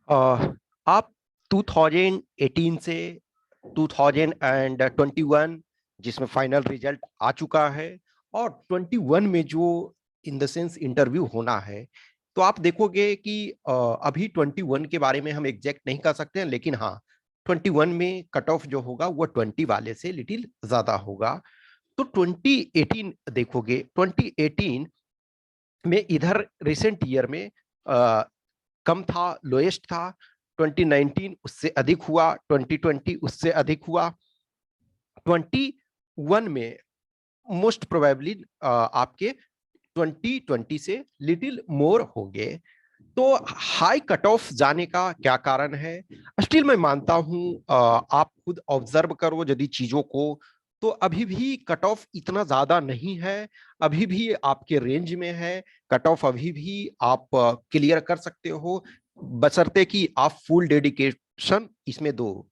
आप 2018 से 2021 जिसमें फाइनल रिजल्ट आ चुका है और 21 में जो इन द सेंस इंटरव्यू होना है, तो आप देखोगे कि अभी 21 के बारे में हम एग्जैक्ट नहीं कर सकते हैं, लेकिन हाँ 21 में कट ऑफ जो होगा वो 20 वाले से लिटिल ज्यादा होगा। तो 2018 देखोगे, 2018 में इधर रिसेंट ईयर में कम था, लोएस्ट था। 2019 उससे अधिक हुआ, 2020 उससे अधिक हुआ, 21 में मोस्ट प्रोबेबली आपके 2020 से लिटिल मोर होंगे। तो हाई कट ऑफ जाने का क्या कारण है? स्टिल मैं मानता हूं, आप खुद ऑब्जर्व करो यदि चीजों को, तो अभी भी कट ऑफ इतना ज्यादा नहीं है, अभी भी आपके रेंज में है। कट ऑफ अभी भी आप क्लियर कर सकते हो, बशर्ते कि आप फुल डेडिकेशन इसमें दो।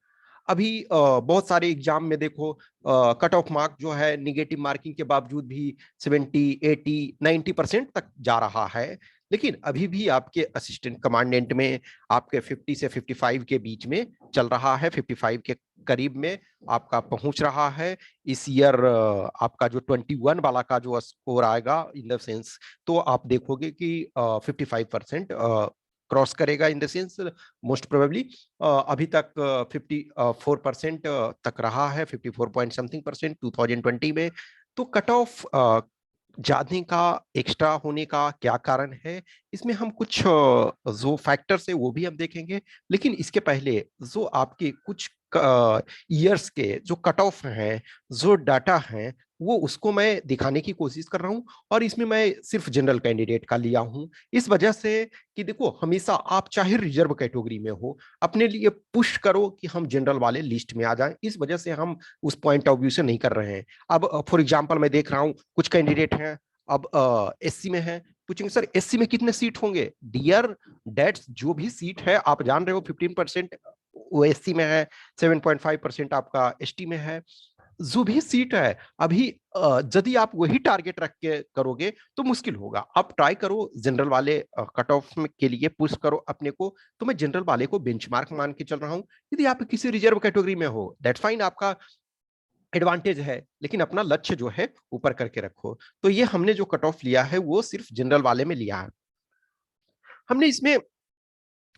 अभी बहुत सारे एग्जाम में देखो, कट ऑफ मार्क जो है निगेटिव मार्किंग के बावजूद भी 70, 80, 90% तक जा रहा है। लेकिन अभी भी आपके असिस्टेंट कमांडेंट में आपके 50 से 55 के बीच में चल रहा है, 55 के करीब में आपका पहुंच रहा है। इस ईयर आपका जो 21 वाला का जो स्कोर आएगा इन द सेंस, तो आप देखोगे कि 55% क्रॉस करेगा इन द सेंस मोस्ट प्रोबेबली। अभी तक 54% तक रहा है, 54 पॉइंट समथिंग परसेंट 2020 में। तो कट ऑफ जाने का, एक्स्ट्रा होने का क्या कारण है? इसमें हम कुछ जो फैक्टर्स है वो भी हम देखेंगे, लेकिन इसके पहले जो आपके कुछ ईयर्स के जो कट ऑफ हैं, जो डाटा हैं, वो उसको मैं दिखाने की कोशिश कर रहा हूं। और इसमें मैं सिर्फ जनरल कैंडिडेट का लिया हूं इस वजह से कि देखो, हमेशा आप चाहे रिजर्व कैटेगरी में हो, अपने लिए पुश करो कि हम जनरल वाले लिस्ट में आ जाएं। इस वजह से हम उस पॉइंट ऑफ व्यू से नहीं कर रहे हैं। अब फॉर एग्जाम्पल मैं देख रहा हूं कुछ कैंडिडेट हैं, अब एससी में है, पूछेंगे सर एससी में कितने सीट होंगे? डियर डेट्स, जो भी सीट है आप जान रहे हो 15% वो एससी में है, 7.5% आपका एसटी में है। जो भी सीट है अभी, यदि आप वही टारगेट रख के करोगे तो मुश्किल होगा। आप ट्राई करो जनरल वाले कट ऑफ के लिए पुश करो अपने को। तो मैं जनरल वाले को बेंचमार्क मान के चल रहा हूं। यदि आप किसी रिजर्व कैटेगरी में हो, दैट्स फाइन, आपका एडवांटेज है, लेकिन अपना लक्ष्य जो है ऊपर करके रखो। तो ये हमने जो कट ऑफ लिया है वो सिर्फ जनरल वाले में लिया है। हमने इसमें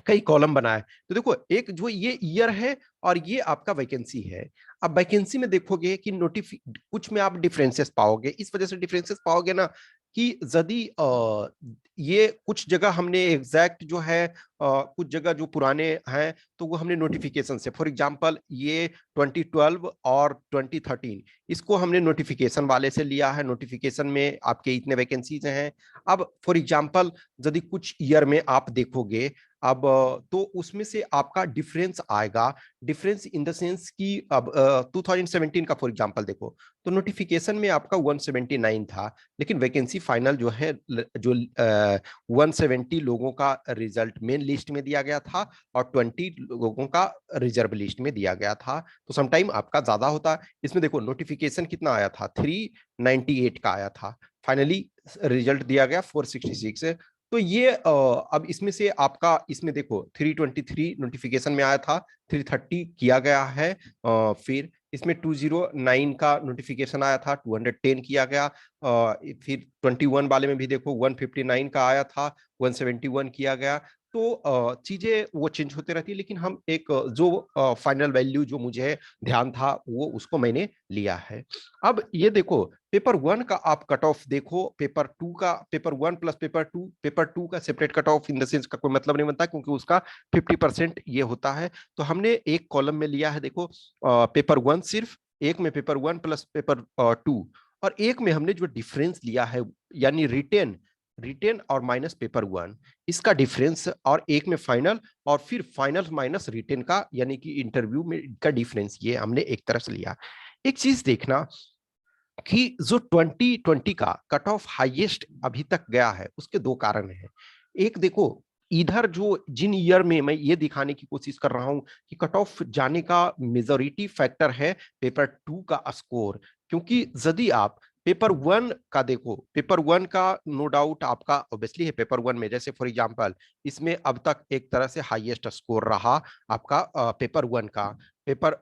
कई कॉलम बनाए। तो देखो, एक जो ये ईयर है और ये आपका वैकेंसी है। अब वैकेंसी में देखोगे कि नोटिफि कुछ में आप डिफरेंसेस पाओगे। इस वजह से डिफरेंसेस पाओगे ना कि यदि ये कुछ जगह हमने एग्जैक्ट जो है, कुछ जगह जो पुराने हैं तो वो हमने नोटिफिकेशन से, फॉर एग्जांपल ये 2012 और 2013, इसको हमने नोटिफिकेशन वाले से लिया है। नोटिफिकेशन में आपके इतने वैकेंसीज हैं। अब फॉर एग्जांपल यदि कुछ ईयर में आप देखोगे, अब तो उसमें से आपका डिफरेंस आएगा। डिफरेंस इन द सेंस कि अब 2017 का फॉर एग्जांपल देखो, तो नोटिफिकेशन में आपका 179 था, लेकिन वैकेंसी फाइनल जो है, जो 170 लोगों का रिजल्ट मेन लिस्ट में दिया गया था और 20 लोगों का रिजर्व लिस्ट में दिया गया था। तो समटाइम आपका ज्यादा होता। इसमें देखो नोटिफिकेशन कितना आया था, 398 का आया था, फाइनली रिजल्ट दिया गया 466। तो ये अब इसमें से आपका, इसमें देखो 323 नोटिफिकेशन में आया था, 330 किया गया है। फिर इसमें 209 का नोटिफिकेशन आया था, 210 किया गया। फिर 21 वाले में भी देखो 159 का आया था, 171 किया गया। तो चीजें वो चेंज होते रहती है, लेकिन हम एक जो फाइनल वैल्यू जो मुझे ध्यान था वो उसको मैंने लिया है। अब ये देखो, पेपर वन का आप कट ऑफ देखो, पेपर टू का, paper one plus paper two का separate cut off in the sense का कोई मतलब नहीं बनता, क्योंकि उसका 50% ये होता है। तो हमने एक कॉलम में लिया है, देखो पेपर वन, सिर्फ एक में paper one plus paper to, और एक में हमने जो डिफरेंस लिया है, यानी रिटेन, रिटेन और माइनस पेपर वन, इसका डिफरेंस, और एक में फाइनल, और फिर फाइनल माइनस रिटेन का, यानी कि इंटरव्यू में का डिफरेंस, ये हमने एक तरफ से लिया। एक चीज देखना कि जो 2020 का कट ऑफ हाईएस्ट अभी तक गया है, उसके दो कारण हैं। एक देखो, इधर जो जिन ईयर में मैं ये दिखाने की कोशिश कर रहा हूं कि कट ऑफ जाने का मेजोरिटी फैक्टर है पेपर टू का स्कोर। क्योंकि यदि आप पेपर वन का देखो, पेपर वन का नो डाउट आपका ऑब्वियसली है। पेपर वन में जैसे फॉर एग्जांपल इसमें अब तक एक तरह से हाईएस्ट स्कोर रहा आपका पेपर वन का। पेपर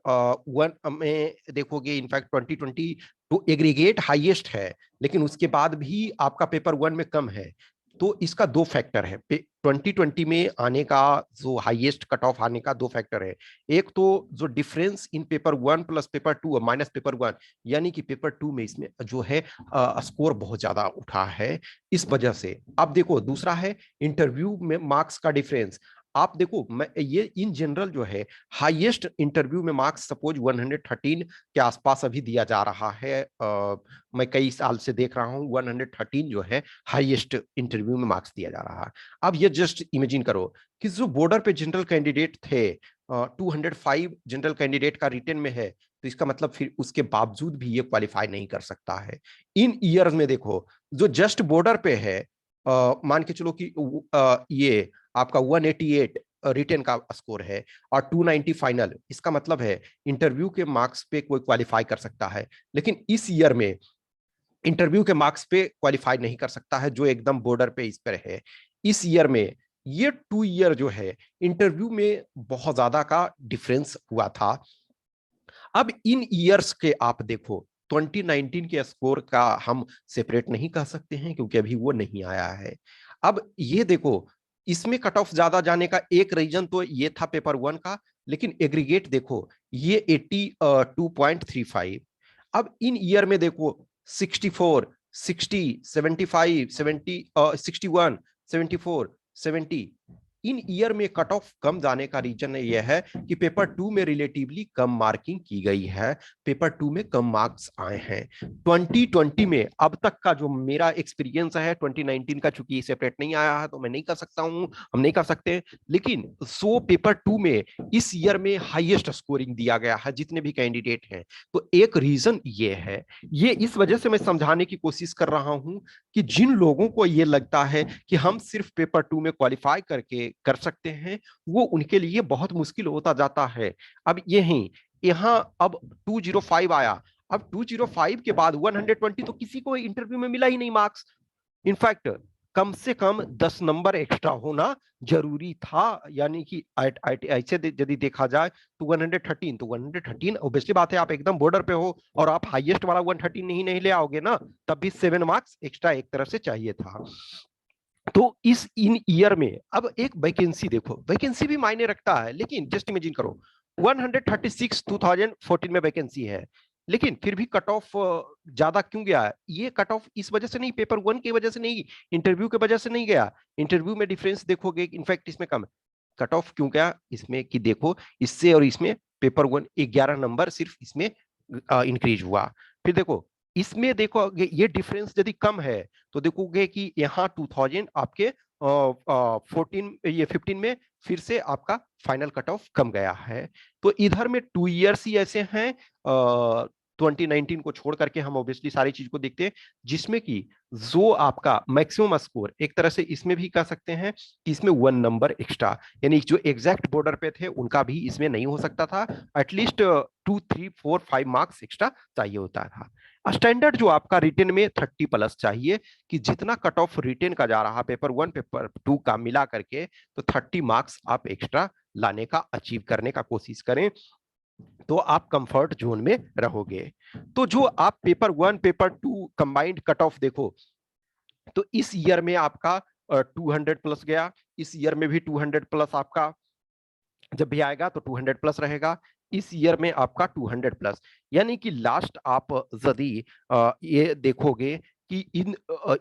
वन में देखोगे इनफैक्ट 2020 तो एग्रीगेट हाईएस्ट है, लेकिन उसके बाद भी आपका पेपर वन में कम है। तो इसका दो फैक्टर है, 2020 में आने का जो हाईएस्ट कट ऑफ आने का दो फैक्टर है। एक तो जो difference in paper one plus paper to minus paper one, यानी कि पेपर टू में इसमें जो है स्कोर बहुत ज्यादा उठा है इस वजह से। अब देखो दूसरा है इंटरव्यू में मार्क्स का डिफरेंस। आप देखो मैं ये इन जनरल जो है हाईएस्ट इंटरव्यू में मार्क्स सपोज 113 के आसपास अभी दिया जा रहा है। मैं कई साल से देख रहा हूं 113 जो है हाईएस्ट इंटरव्यू में मार्क्स दिया जा रहा है। अब ये जस्ट इमेजिन करो कि जो बॉर्डर पे जनरल कैंडिडेट थे 205 जनरल कैंडिडेट का रिटन में है, तो इसका मतलब फिर उसके बावजूद भी ये क्वालिफाई नहीं कर सकता है। इन ईयर्स में देखो जो जस्ट बॉर्डर पे है, मान के चलो कि ये आपका 188 रिटन का स्कोर है और 290 फाइनल, इसका मतलब है इंटरव्यू के मार्क्स पे कोई क्वालिफाई कर सकता है। लेकिन इस ईयर में इंटरव्यू के मार्क्स पे क्वालिफाई नहीं कर सकता है, जो एकदम बॉर्डर पे इस पर है। इस ईयर में ये 2 ईयर जो है इंटरव्यू में बहुत ज्यादा का डिफरेंस हुआ था। अब इन ईयर्स के आप देखो 2019 के स्कोर का हम सेपरेट नहीं कर सकते हैं क्योंकि अभी वो नहीं आया है। अब ये देखो इसमें कट ऑफ ज्यादा जाने का एक रीजन तो ये था पेपर वन का, लेकिन एग्रीगेट देखो ये 82.35। अब इन ईयर में देखो 64, 60, 75, 70, 61, 74, 70, इन ईयर में कट ऑफ कम जाने का रीजन यह है कि पेपर टू में रिलेटिवली कम मार्किंग की गई है, पेपर टू में कम मार्क्स आए हैं। 2020 में अब तक का जो मेरा एक्सपीरियंस है, 2019 का चूंकि सेपरेट नहीं आया है तो मैं नहीं कर सकता हूं, हम नहीं कर सकते, लेकिन सो पेपर टू में इस ईयर में हाईएस्ट स्कोरिंग दिया गया है जितने भी कैंडिडेट हैं। तो एक रीजन ये है, ये इस वजह से मैं समझाने की कोशिश कर रहा हूं कि जिन लोगों को ये लगता है कि हम सिर्फ पेपर टू में क्वालिफाई करके कर सकते हैं, वो उनके लिए बहुत मुश्किल होता जाता है। अब यही यहां अब 205 आया, अब 205 के बाद 120 तो किसी को इंटरव्यू में मिला ही नहीं मार्क्स। इनफैक्ट कम से कम 10 नंबर एक्स्ट्रा होना जरूरी था, यानी कि ऐसे यदि देखा जाए तो 113, तो 113 ऑब्वियसली बात है आप एकदम बॉर्डर पे हो और आप हाईएस्ट वाला 113 नहीं ले आओगे ना, तब भी 7 मार्क्स एक्स्ट्रा एक तरफ से चाहिए था। तो इस इन ईयर में अब एक वैकेंसी देखो, वैकेंसी भी मायने रखता है, लेकिन जस्ट इमेजिन करो 136 2014 में वैकेंसी है, लेकिन फिर भी कट ऑफ ज्यादा क्यों गया है? ये कट ऑफ इस वजह से नहीं, पेपर वन की वजह से नहीं, इंटरव्यू की वजह से नहीं गया। इंटरव्यू में डिफरेंस देखोगे इनफैक्ट इसमें कम, कट ऑफ क्यों गया इसमें कि देखो इससे और इसमें पेपर वन 11 नंबर सिर्फ इसमें इंक्रीज हुआ। फिर देखो इसमें देखो ये डिफरेंस यदि कम है तो देखोगे कि यहाँ 2000 आपके 14 ये 15 में फिर से आपका फाइनल कट ऑफ कम गया है। तो इधर में 2 ईयर्स ही ऐसे हैं 2019 को छोड़ करके, हम ऑब्वियसली सारी चीज को देखते हैं जिसमें कि जो आपका मैक्सिमम स्कोर एक तरह से इसमें भी कह सकते हैं कि इसमें 1 नंबर एक्स्ट्रा, यानी जो एग्जैक्ट बॉर्डर पे थे उनका भी इसमें नहीं हो सकता था, एटलीस्ट 2, 3, 4, 5 मार्क्स एक्स्ट्रा चाहिए होता था। स्टैंडर्ड जो आपका रिटेन में 30 प्लस चाहिए, कि जितना कट ऑफ रिटेन का जा रहा पेपर वन पेपर टू का मिला करके, तो 30 मार्क्स आप एक्स्ट्रा लाने का अचीव करने का कोशिश करें, तो आप कंफर्ट जोन में रहोगे। तो जो आप paper one paper two combined cut off देखो, तो इस ईयर में आपका 200 प्लस गया, इस ईयर में भी 200 प्लस आपका जब भी आएगा तो 200 प्लस रहेगा, इस ईयर में आपका 200 प्लस, यानी कि लास्ट आप यदि ये देखोगे कि इन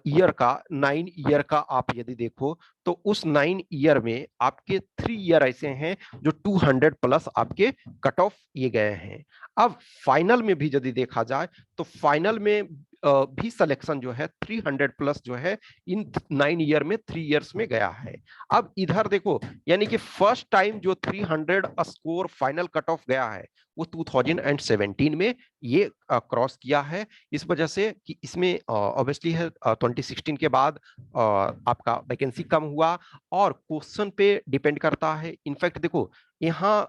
ईयर का 9 ईयर का आप यदि देखो, तो उस 9 ईयर में आपके 3 ईयर ऐसे हैं जो 200 प्लस आपके कट ऑफ ये गए हैं। अब फाइनल में भी यदि देखा जाए तो फाइनल में भी सिलेक्शन जो है 300 प्लस जो है इन 9 ईयर में 3 ईयर्स में गया है। अब इधर देखो, यानी कि फर्स्ट टाइम जो 300 स्कोर फाइनल कट ऑफ गया है वो 2017 में ये क्रॉस किया है, इस वजह से कि इसमें ऑब्वियसली है 2016 के बाद आपका वैकेंसी कम हुआ और क्वेश्चन पे डिपेंड करता है। इनफैक्ट देखो यहाँ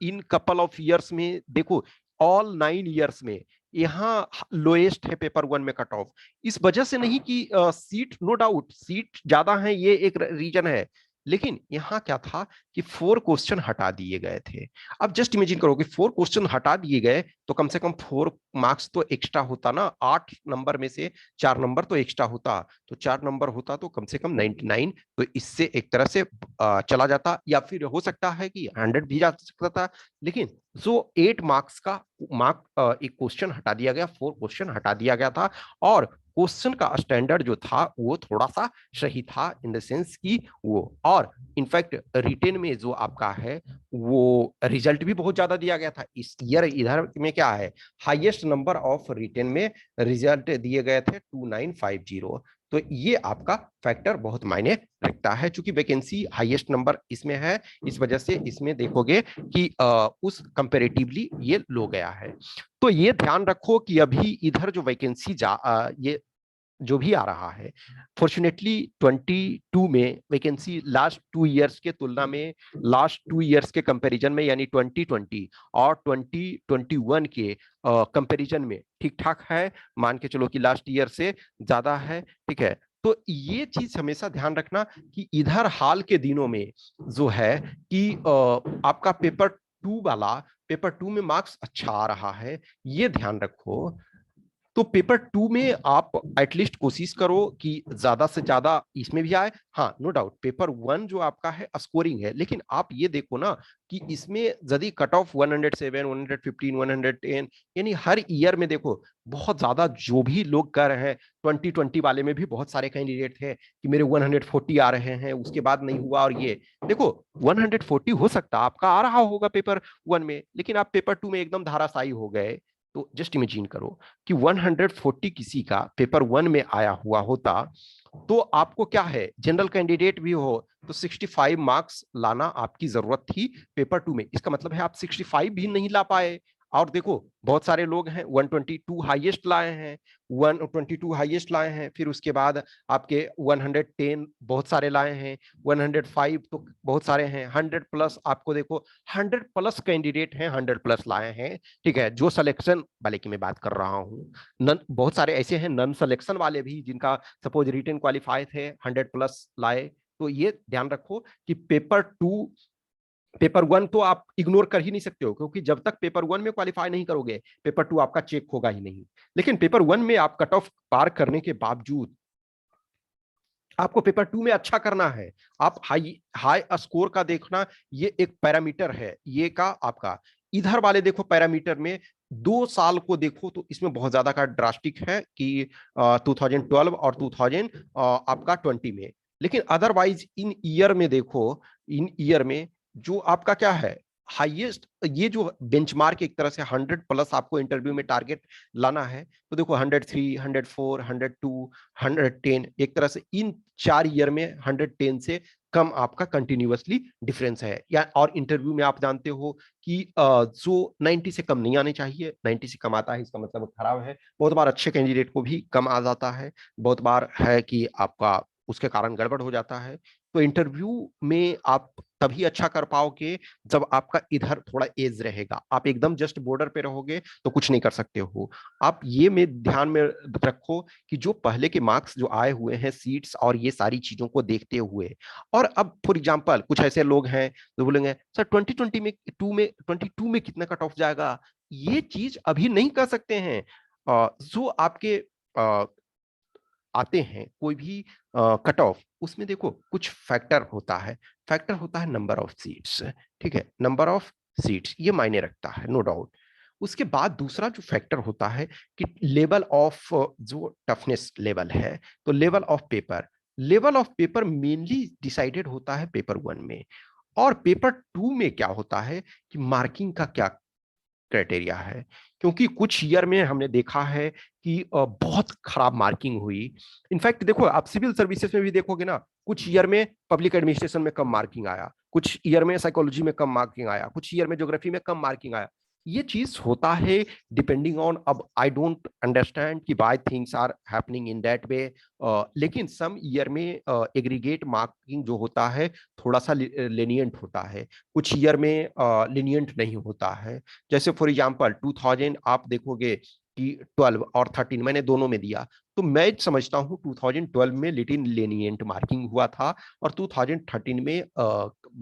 इन कपल ऑफ ईयर्स में देखो ऑल 9 ईयर्स में यहाँ लोएस्ट है पेपर वन में कट ऑफ। इस वजह से नहीं कि सीट, नो डाउट सीट ज्यादा है, ये एक रीजन है, लेकिन यहाँ क्या था कि 4 क्वेश्चन हटा दिए गए थे। अब जस्ट इमेजिन करो कि 4 क्वेश्चन हटा दिए गए तो कम से कम 4 मार्क्स तो एक्स्ट्रा होता ना, 8 नंबर में से 4 नंबर तो एक्स्ट्रा होता, तो 4 नंबर होता तो कम से कम 99, तो इससे एक तरह से चला जाता, या फिर हो सकता है कि 100 भी जा सकता था। लेकिन जो 8 मार्क्स का एक क्वेश्चन हटा दिया गया, 4 क्वेश्चन हटा दिया गया था, और क्वेश्चन का स्टैंडर्ड जो था वो थोड़ा सा सही था, इन द सेंस कि वो, और इनफैक्ट रिटेन में जो आपका है वो रिजल्ट भी बहुत ज्यादा दिया गया था इस ईयर। इधर में क्या है, हाईएस्ट नंबर ऑफ रिटेन में रिजल्ट दिए गए थे 2950। तो ये आपका फैक्टर बहुत मायने रखता है, चूंकि वैकेंसी हाईएस्ट नंबर इसमें है, इस वजह से इसमें देखोगे कि उस कंपेरेटिवली ये लो गया है। तो ये ध्यान रखो कि अभी इधर जो वैकेंसी ये जो भी आ रहा है, फॉर्चुनेटली 22 में वैकेंसी लास्ट 2 इयर्स के तुलना में, लास्ट 2 इयर्स के कंपैरिजन में, यानी 2020 और 2021 के कंपैरिजन में ठीक ठाक है। मान के चलो कि लास्ट ईयर से ज्यादा है, ठीक है। तो ये चीज हमेशा ध्यान रखना कि इधर हाल के दिनों में जो है कि आपका पेपर 2 में मार्क्स अच्छा आ रहा है, ये ध्यान रखो। तो पेपर 2 में आप एटलीस्ट कोशिश करो कि ज्यादा से ज्यादा इसमें भी आए। हाँ, नो डाउट पेपर 1 जो आपका है स्कोरिंग है, लेकिन आप ये देखो ना कि इसमें यदि कट ऑफ 107, 115, 110, यानी हर ईयर में देखो बहुत ज्यादा जो भी लोग कर रहे हैं। 2020 वाले में भी बहुत सारे कैंडिडेट थे कि मेरे 140 आ रहे हैं, उसके बाद नहीं हुआ, और ये देखो 140 हो सकता आपका आ रहा होगा पेपर 1 में, लेकिन आप पेपर 2 में एकदम धाराशायी हो गए। तो जस्ट इमेजिन करो कि 140 किसी का पेपर 1 में आया हुआ होता, तो आपको क्या है, जनरल कैंडिडेट भी हो तो 65 मार्क्स लाना आपकी जरूरत थी पेपर 2 में। इसका मतलब है आप 65 भी नहीं ला पाए। और देखो बहुत सारे लोग हैं 122 हाईएस्ट लाए हैं, 122 हाईएस्ट लाए हैं, फिर उसके बाद आपके 110 बहुत सारे लाए हैं, 105 तो बहुत सारे हैं, 100 प्लस आपको देखो 100 प्लस कैंडिडेट हैं, 100 प्लस लाए हैं, ठीक है। जो सिलेक्शन वाले की मैं बात कर रहा हूँ, नन बहुत सारे ऐसे हैं नॉन सिलेक्शन वाले भी जिनका सपोज रिटेन क्वालिफाई थे, 100 प्लस लाए। तो ये ध्यान रखो कि पेपर 1 तो आप इग्नोर कर ही नहीं सकते हो, क्योंकि जब तक पेपर 1 में क्वालिफाई नहीं करोगे पेपर 2 आपका चेक होगा ही नहीं। लेकिन पेपर 1 में आप कट ऑफ पार करने के बावजूद आपको पेपर 2 में अच्छा करना है। आप हाई हाई स्कोर का देखना, ये एक पैरामीटर है ये का आपका। इधर वाले देखो पैरामीटर में 2 साल को देखो तो इसमें बहुत ज्यादा का ड्रास्टिक है कि 2012 और 2000 आपका 20 में। लेकिन अदरवाइज इन ईयर में देखो, इन ईयर में जो आपका क्या है हाईएस्ट, ये जो बेंचमार्क एक तरह से 100 प्लस आपको इंटरव्यू में टारगेट लाना है, तो देखो 103, 104, 102, 110, एक तरह से इन 4 ईयर में 110 से कम आपका कंटिन्यूअसली डिफरेंस है। या और इंटरव्यू में आप जानते हो कि जो 90 से कम नहीं आने चाहिए, 90 से कम आता है इसका मतलब खराब है। बहुत बार अच्छे कैंडिडेट को भी कम आ जाता है, बहुत बार है कि आपका उसके कारण गड़बड़ हो जाता है। तो इंटरव्यू में आप तभी अच्छा कर पाओगे जब आपका इधर थोड़ा एज रहेगा। आप एकदम जस्ट बॉर्डर पे रहोगे तो कुछ नहीं कर सकते हो। आप ये में ध्यान में रखो कि जो पहले के मार्क्स जो आए हुए हैं सीट्स और ये सारी चीजों को देखते हुए, और अब फॉर एग्जांपल कुछ ऐसे लोग हैं जो बोलेंगे सर 22 में कितना कट ऑफ जाएगा, ये चीज अभी नहीं कर सकते हैं। जो आपके आते हैं कोई भी कट ऑफ, उसमें देखो कुछ फैक्टर होता है। फैक्टर होता है नंबर ऑफ सीट्स, ठीक है, नंबर ऑफ सीट्स ये मायने रखता है, नो डाउट। उसके बाद दूसरा जो फैक्टर होता है कि लेवल ऑफ, जो टफनेस लेवल है, तो level of paper mainly decided होता है पेपर 1 में। और पेपर 2 में क्या होता है कि मार्किंग का क्या क्राइटेरिया है, क्योंकि कुछ ईयर में हमने देखा है कि बहुत खराब मार्किंग हुई। इनफैक्ट देखो आप सिविल सर्विसेज में भी देखोगे ना, कुछ ईयर में पब्लिक एडमिनिस्ट्रेशन में कम मार्किंग आया, कुछ ईयर में साइकोलॉजी में कम मार्किंग आया, कुछ ईयर में ज्योग्राफी में कम मार्किंग आया। ये चीज होता है डिपेंडिंग ऑन, अब आई डोंट अंडरस्टैंड कि why things are happening in that way. लेकिन सम ईयर में एग्रीगेट मार्किंग जो होता है थोड़ा सा लेनियंट होता है, कुछ ईयर में लेनियंट नहीं होता है। जैसे फॉर एग्जांपल 2000 आप देखोगे कि 12 और 13 मैंने दोनों में दिया। तो मैं समझता हूं 2012 में लिटिल लेनिएंट मार्किंग हुआ था और 2013 में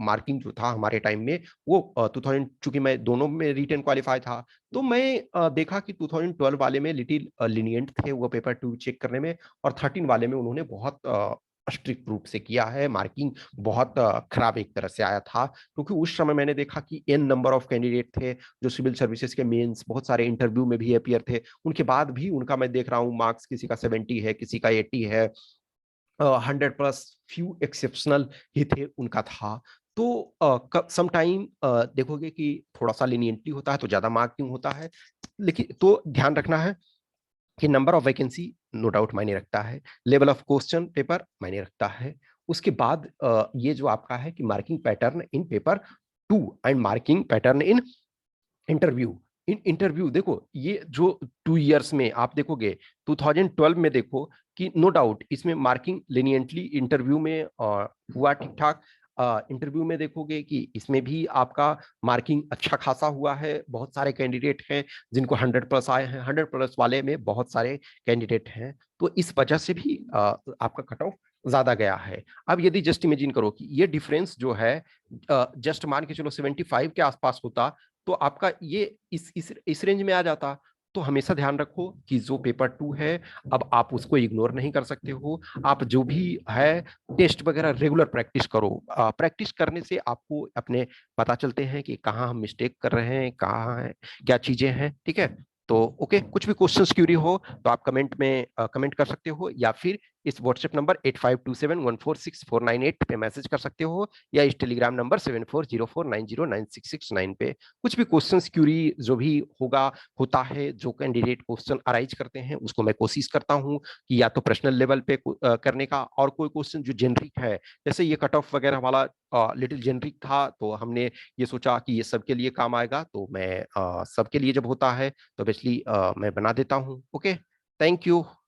मार्किंग जो था हमारे टाइम में वो 2000, चूंकि मैं दोनों में रिटन क्वालिफाई था, तो मैं देखा कि 2012 वाले में लिटिल लीनियंट थे वो पेपर 2 चेक करने में, और 13 वाले में उन्होंने बहुत स्ट्रिक्ट रूप से किया है। मार्किंग बहुत खराब एक तरह से आया था, क्योंकि उस समय मैंने देखा कि एन नंबर ऑफ कैंडिडेट थे जो सिविल सर्विसेज के मेंस, बहुत सारे इंटरव्यू में भी अपियर थे, उनके बाद भी उनका मैं देख रहा हूँ मार्क्स किसी का 70 है, किसी का 80 है, 100 प्लस, फ्यू एक्सेप्शनल ही थे उनका था। तो सम टाइम देखोगे कि थोड़ा सा लिनियंटली होता है तो ज्यादा मार्किंग होता है, लेकिन तो ध्यान रखना है कि number of vacancy no doubt मायने रखता है, लेवल ऑफ क्वेश्चन पेपर मायने रखता है। उसके बाद ये जो आपका है कि marking pattern in paper 2 and marking pattern in interview, in interview देखो, ये जो 2 इयर्स में आप देखोगे 2012 में देखो कि नो डाउट इसमें मार्किंग लेनियंटली इंटरव्यू में हुआ ठीक ठाक। इंटरव्यू में देखोगे कि इसमें भी आपका मार्किंग अच्छा खासा हुआ है, बहुत सारे कैंडिडेट हैं जिनको 100 प्लस आए हैं, 100 प्लस वाले में बहुत सारे कैंडिडेट हैं, तो इस वजह से भी आपका कट ऑफ ज्यादा गया है। अब यदि जस्ट इमेजिन करो कि ये डिफरेंस जो है जस्ट मान के चलो 75 के आसपास होता, तो आपका ये इस रेंज में आ जाता। तो हमेशा ध्यान रखो कि जो पेपर 2 है, अब आप उसको इग्नोर नहीं कर सकते हो। आप जो भी है टेस्ट वगैरह रेगुलर प्रैक्टिस करो। प्रैक्टिस करने से आपको अपने पता चलते हैं कि कहाँ हम मिस्टेक कर रहे हैं, कहाँ है क्या चीजें हैं, ठीक है। तो ओके, कुछ भी क्वेश्चंस क्यूरी हो तो आप कमेंट में कमेंट कर सकते हो, या फिर इस व्हाट्सएप नंबर 8527146498 पे मैसेज कर सकते हो, या इस टेलीग्राम नंबर 7404909669 पे। कुछ भी क्वेश्चंस क्यूरी जो भी होगा, होता है, जो कैंडिडेट क्वेश्चन अराइज करते हैं उसको मैं कोशिश करता हूं कि या तो पर्सनल लेवल पे करने का, और कोई क्वेश्चन जो जेनरिक है, जैसे ये कट ऑफ वगैरह वाला लिटिल जेनरिक था, तो हमने ये सोचा कि ये सबके लिए काम आएगा, तो मैं सबके लिए जब होता है तो ऑब्वियसली मैं बना देता हूँ। Okay, thank you.